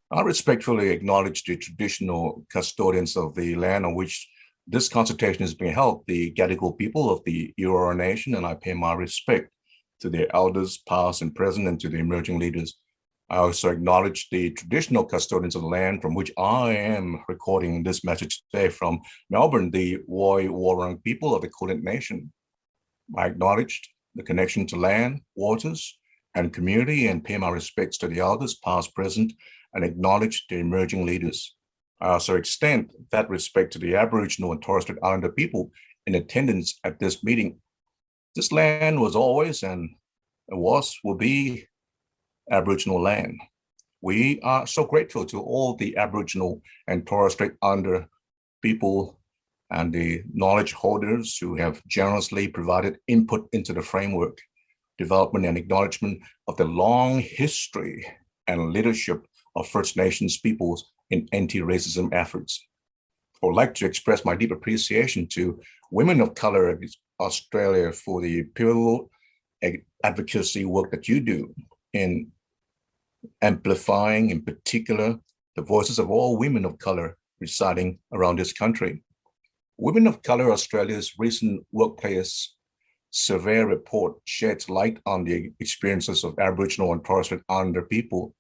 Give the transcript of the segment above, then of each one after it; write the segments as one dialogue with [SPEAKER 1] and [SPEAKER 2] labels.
[SPEAKER 1] I respectfully acknowledge the traditional custodians of the land on which this consultation is being held, the Gadigal people of the Eora Nation, and I pay my respect to their elders, past and present, and to the emerging leaders. I also acknowledge the traditional custodians of the land from which I am recording this message today from Melbourne, the Woi Wurrung people of the Kulin Nation. I acknowledge the connection to land, waters, and community, and pay my respects to the elders, past, present, and acknowledge the emerging leaders. I also extend that respect to the Aboriginal and Torres Strait Islander people in attendance at this meeting. This land was always and will be Aboriginal land. We are so grateful to all the Aboriginal and Torres Strait Islander people and the knowledge holders who have generously provided input into the framework, development, and acknowledgement of the long history and leadership of First Nations peoples in anti-racism efforts. I would like to express my deep appreciation to women of color in Australia for the pivotal advocacy work that you do in amplifying, in particular, the voices of all women of color residing around this country. Women of Color Australia's recent workplace survey report sheds light on the experiences of Aboriginal and Torres Strait Islander people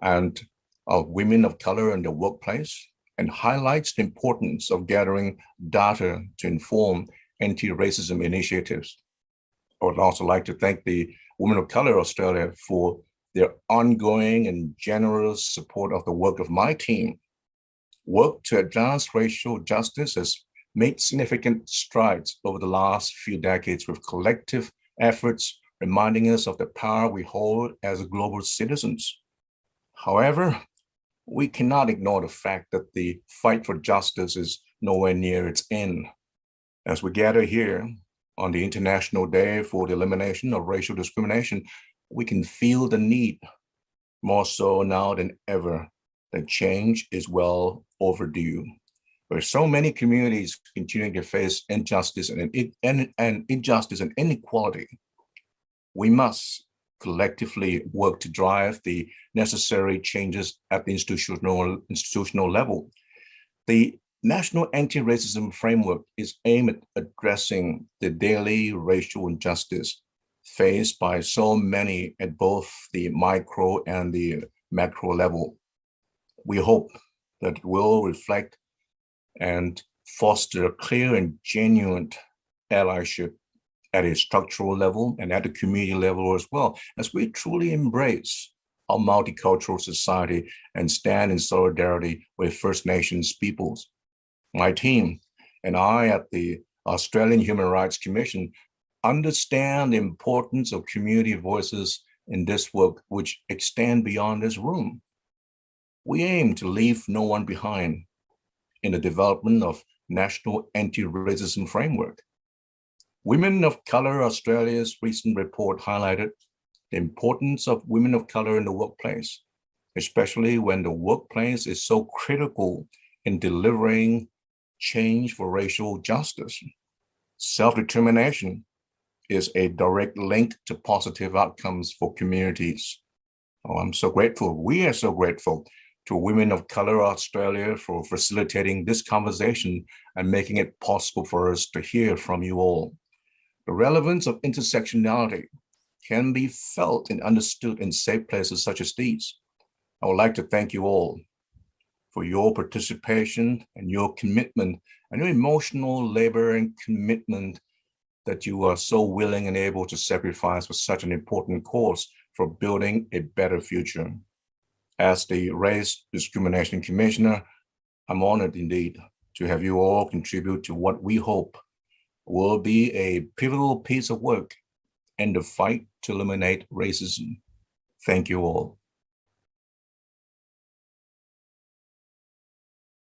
[SPEAKER 1] and of women of color in the workplace, and highlights the importance of gathering data to inform anti-racism initiatives. I would also like to thank the Women of Color Australia for their ongoing and generous support of the work of my team. Work to advance racial justice has made significant strides over the last few decades with collective efforts reminding us of the power we hold as global citizens. However, we cannot ignore the fact that the fight for justice is nowhere near its end. As we gather here on the International Day for the Elimination of Racial Discrimination, we can feel the need, more so now than ever, that change is well overdue. Where so many communities continuing to face injustice and inequality, we must collectively work to drive the necessary changes at the institutional level. The National Anti-Racism Framework is aimed at addressing the daily racial injustice faced by so many at both the micro and the macro level. We hope that it will reflect and foster a clear and genuine allyship at a structural level and at the community level as well, as we truly embrace our multicultural society and stand in solidarity with First Nations peoples. My team and I at the Australian Human Rights Commission understand the importance of community voices in this work, which extend beyond this room. We aim to leave no one behind in the development of National Anti-Racism Framework. Women of Color Australia's recent report highlighted the importance of women of color in the workplace, especially when the workplace is so critical in delivering change for racial justice. Self-determination is a direct link to positive outcomes for communities. Oh, I'm so grateful. We are so grateful to Women of Color Australia for facilitating this conversation and making it possible for us to hear from you all. The relevance of intersectionality can be felt and understood in safe places such as these. I would like to thank you all for your participation and your commitment and your emotional labor and commitment that you are so willing and able to sacrifice for such an important cause for building a better future. As the Race Discrimination Commissioner, I'm honored indeed to have you all contribute to what we hope will be a pivotal piece of work in the fight to eliminate racism. Thank you all.